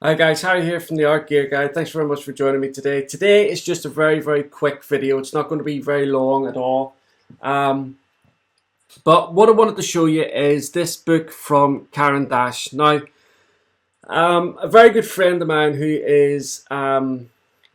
Hi guys, Harry here from the Art Gear Guide. Thanks very much for joining me today. Today is just a very quick video. It's not going to be very long at all. But what I wanted to show you is this book from Caran Dache. Now, a very good friend of mine who is kind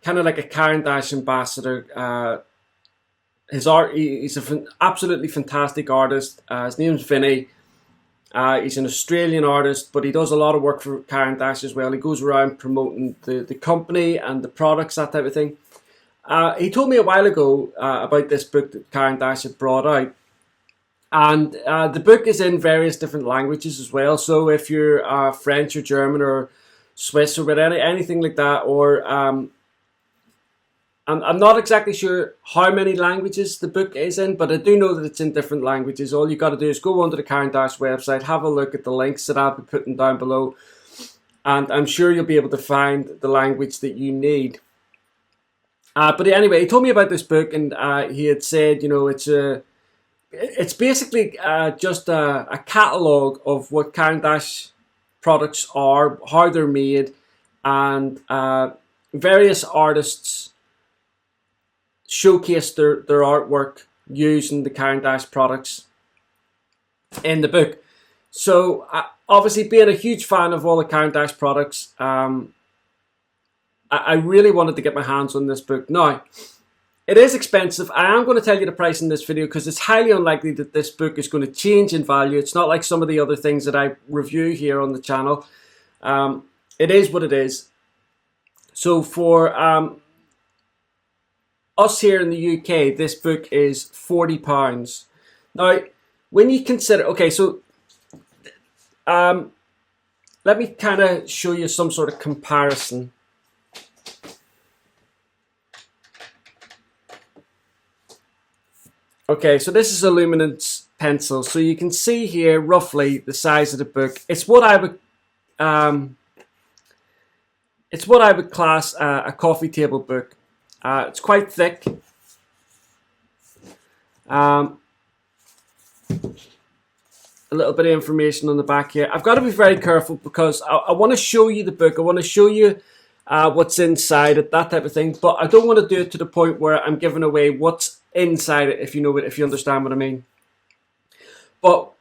of like a Caran Dache ambassador. He's an absolutely fantastic artist. His name's Vinnie. He's an Australian artist, but he does a lot of work for Caran Dache as well. He goes around promoting the company and the products, that type of thing. He told me a while ago about this book that Caran Dache had brought out. And the book is in various different languages as well. So if you're French or German or Swiss or anything like that, or I'm not exactly sure how many languages the book is in, but I do know that it's in different languages. All you got to do is go onto the Caran Dache website, have a look at the links that I'll be putting down below, and I'm sure you'll be able to find the language that you need. But anyway, he told me about this book, and he had said, you know, it's basically just a catalogue of what Caran Dache products are, how they're made, and various artists showcase their artwork using the Caran Dache products in the book. So obviously, being a huge fan of all the Caran Dache products, I really wanted to get my hands on this book. Now, it is expensive. I am going to tell you the price in this video because it's highly unlikely that this book is going to change in value. It's not like some of the other things that I review here on the channel. It is what it is. So for us here in the UK, this book is £40. Now, when you consider, okay, so let me kind of show you some sort of comparison. Okay, so this is a luminance pencil. So you can see here roughly the size of the book. It's what I would class a coffee table book. It's quite thick. A little bit of information on the back here. I've got to be very careful because I want to show you the book. I want to show you what's inside it, that type of thing. But I don't want to do it to the point where I'm giving away what's inside it, if you understand what I mean. But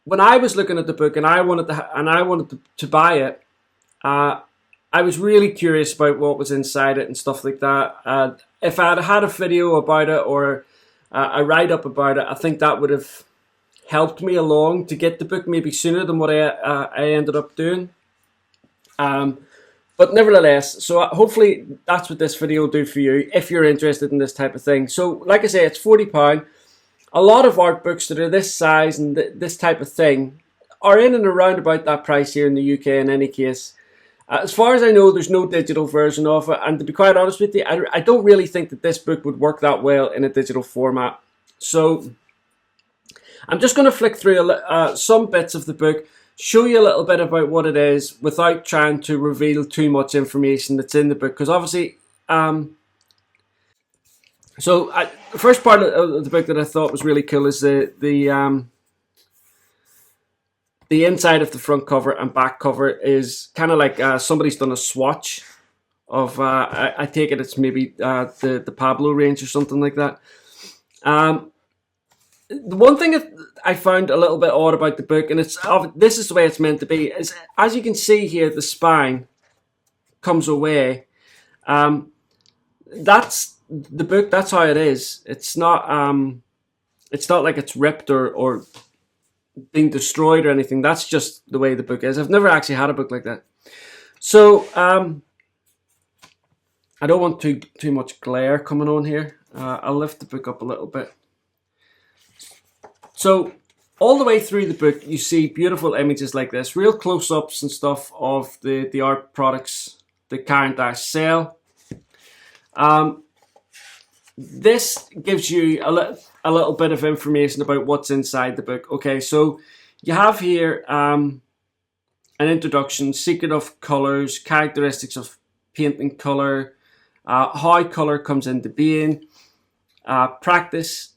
when I was looking at the book and I wanted to buy it, I was really curious about what was inside it and stuff like that. If I had a video about it or a write-up about it, I think that would have helped me along to get the book maybe sooner than what I ended up doing. But nevertheless, so hopefully that's what this video will do for you if you're interested in this type of thing. So like I say, it's £40. A lot of art books that are this size and this type of thing are in and around about that price here in the UK in any case. As far as I know, there's no digital version of it, and to be quite honest with you, I don't really think that this book would work that well in a digital format. So I'm just going to flick through some bits of the book, show you a little bit about what it is without trying to reveal too much information that's in the book, because obviously, the first part of the book that I thought was really cool is the inside of the front cover and back cover is kind of like somebody's done a swatch of, I take it it's maybe the Pablo range or something like that. The one thing that I found a little bit odd about the book, and this is the way it's meant to be, is as you can see here, the spine comes away. That's the book. That's how it is. It's not like it's ripped or being destroyed or anything. That's just the way the book is. I've never actually had a book like that. So I don't want too much glare coming on here. I'll lift the book up a little bit. So all the way through the book, you see beautiful images like this, real close-ups and stuff of the art products that Caran Dache sell. This gives you a little bit of information about what's inside the book. Okay, so you have here an introduction, secret of colors, characteristics of paint and color, how color comes into being, practice.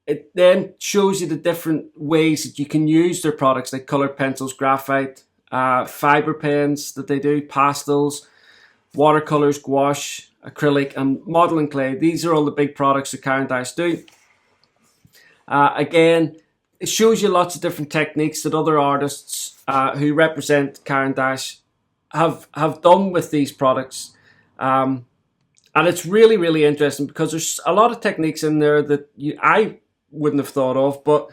It then shows you the different ways that you can use their products, like colored pencils, graphite, fiber pens that they do, pastels, watercolors, gouache, acrylic, and modeling clay. These are all the big products that Caran Dache do. Again, it shows you lots of different techniques that other artists who represent Caran Dache have done with these products. And it's really, really interesting because there's a lot of techniques in there that I wouldn't have thought of, but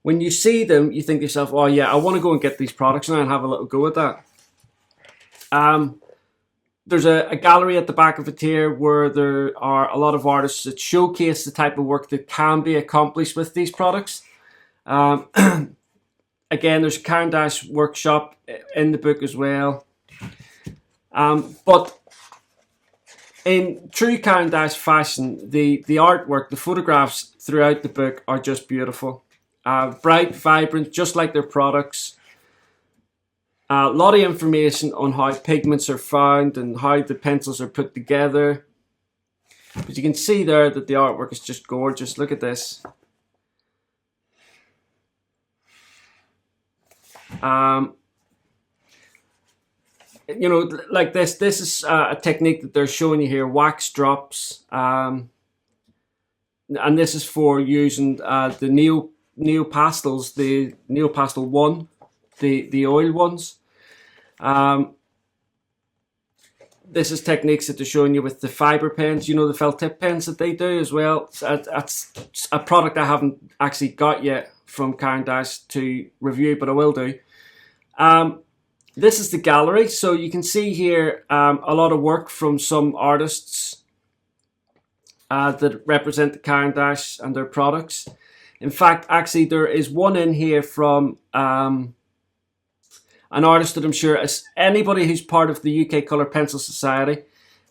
when you see them, you think to yourself, oh yeah, I want to go and get these products now and have a little go at that. There's a gallery at the back of it here where there are a lot of artists that showcase the type of work that can be accomplished with these products. Again, there's a Caran Dache workshop in the book as well. But in true Caran Dache fashion, the artwork, the photographs throughout the book are just beautiful. Bright, vibrant, just like their products. A lot of information on how pigments are found and how the pencils are put together. But you can see there that the artwork is just gorgeous. Look at this. You know, like this is a technique that they're showing you here, wax drops. And this is for using the Neo Pastels, the Neo Pastel 1, the oil ones. This is techniques that they're showing you with the fiber pens, you know, the felt tip pens that they do as well. That's a product I haven't actually got yet from Caran Dache to review, but I will do. This is the gallery, so you can see here a lot of work from some artists that represent the Caran Dache and their products. In fact, actually, there is one in here from an artist that I'm sure, as anybody who's part of the UK Colour Pencil Society,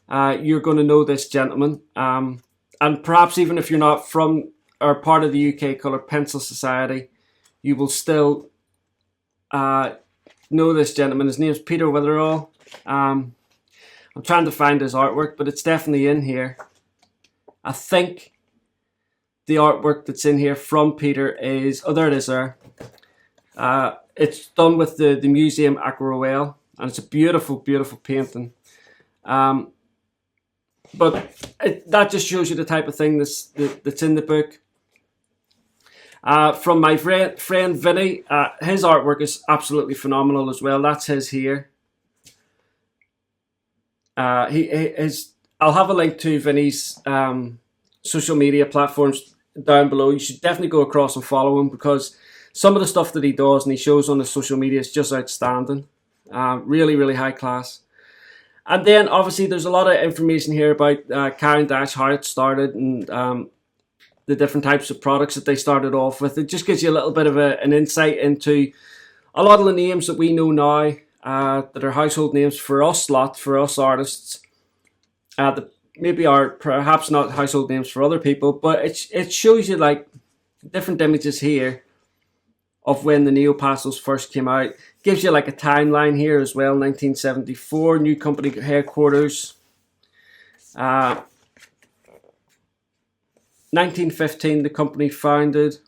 you're going to know this gentleman. And perhaps even if you're not from or part of the UK Colour Pencil Society, you will still know this gentleman. His name's Peter Witherall. I'm trying to find his artwork, but it's definitely in here. I think the artwork that's in here from Peter is, oh, there it is there. It's done with the Museum Aquarelle, and it's a beautiful, beautiful painting. But that just shows you the type of thing that's in the book. From my friend Vinnie, his artwork is absolutely phenomenal as well. That's his here. I'll have a link to Vinnie's social media platforms down below. You should definitely go across and follow him, because some of the stuff that he does and he shows on his social media is just outstanding. Really, really high class. And then obviously there's a lot of information here about Caran Dache, how it started, and the different types of products that they started off with. It just gives you a little bit of an insight into a lot of the names that we know now that are household names for us lot, for us artists, that maybe are perhaps not household names for other people, but it shows you like different images here of when the Neo Pastels first came out. Gives you like a timeline here as well. 1974, new company headquarters. 1915, the company founded.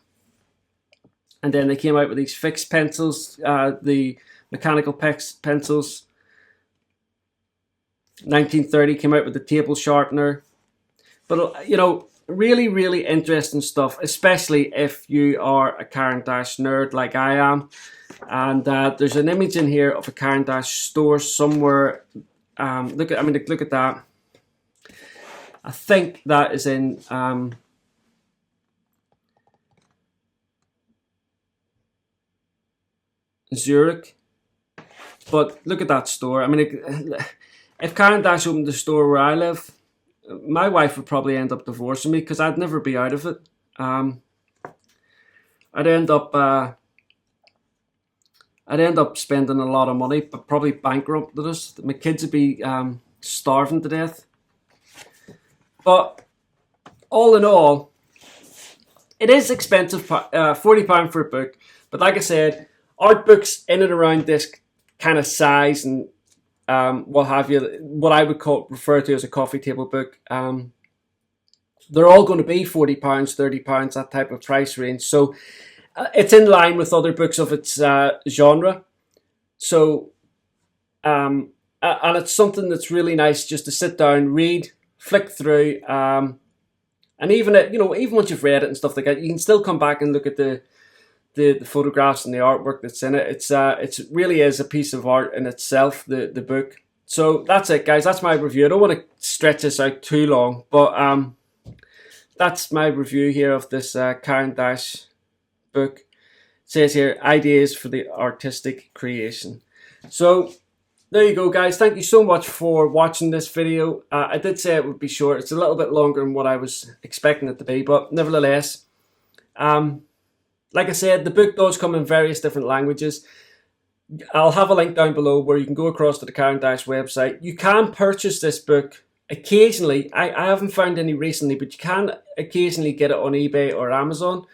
And then they came out with these fixed pencils, the mechanical pencils. 1930 came out with the table sharpener. But, you know, really, really interesting stuff, especially if you are a Caran Dache nerd like I am. And there's an image in here of a Caran Dache store somewhere. Look at that. I think that is in Zurich. But look at that store. I mean, if Caran Dache opened a store where I live, my wife would probably end up divorcing me, because I'd never be out of it. I'd end up spending a lot of money, but probably bankrupted us. My kids would be starving to death. But all in all, it is expensive, £40 for a book. But like I said, art books in and around this kind of size and what have you, what I would refer to as a coffee table book, they're all going to be £40, £30, that type of price range. So it's in line with other books of its genre. So and it's something that's really nice just to sit down, read, flick through, and even even once you've read it and stuff like that, you can still come back and look at the photographs and the artwork that's in it. It really is a piece of art in itself, the book. So that's it, guys. That's my review. I don't want to stretch this out too long, but that's my review here of this Caran Dache book. It says here, ideas for the artistic creation. So there you go, guys. Thank you so much for watching this video. I did say it would be short. It's a little bit longer than what I was expecting it to be, but nevertheless, like I said, the book does come in various different languages. I'll have a link down below where you can go across to the Caran Dache website. You can purchase this book occasionally. I haven't found any recently, but you can occasionally get it on eBay or Amazon.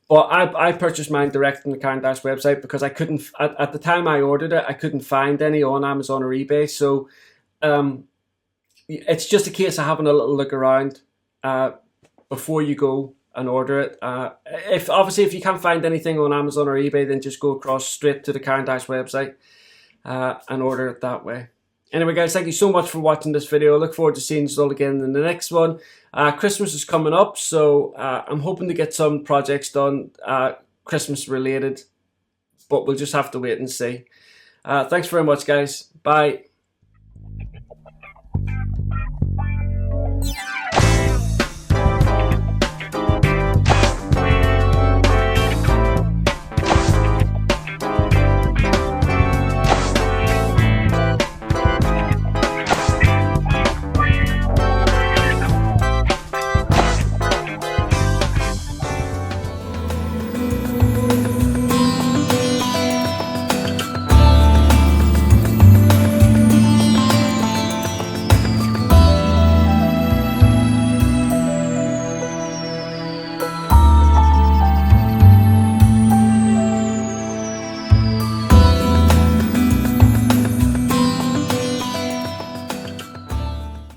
But I purchased mine direct from the Caran Dache website because I couldn't, at the time I ordered it, I couldn't find any on Amazon or eBay. So it's just a case of having a little look around before you go and order it. If you can't find anything on Amazon or eBay, then just go across straight to the Caran Dache website and order it that way. Anyway, guys, thank you so much for watching this video. I look forward to seeing you all again in the next one. Christmas is coming up, so I'm hoping to get some projects done Christmas related, but we'll just have to wait and see. Thanks very much, guys. Bye.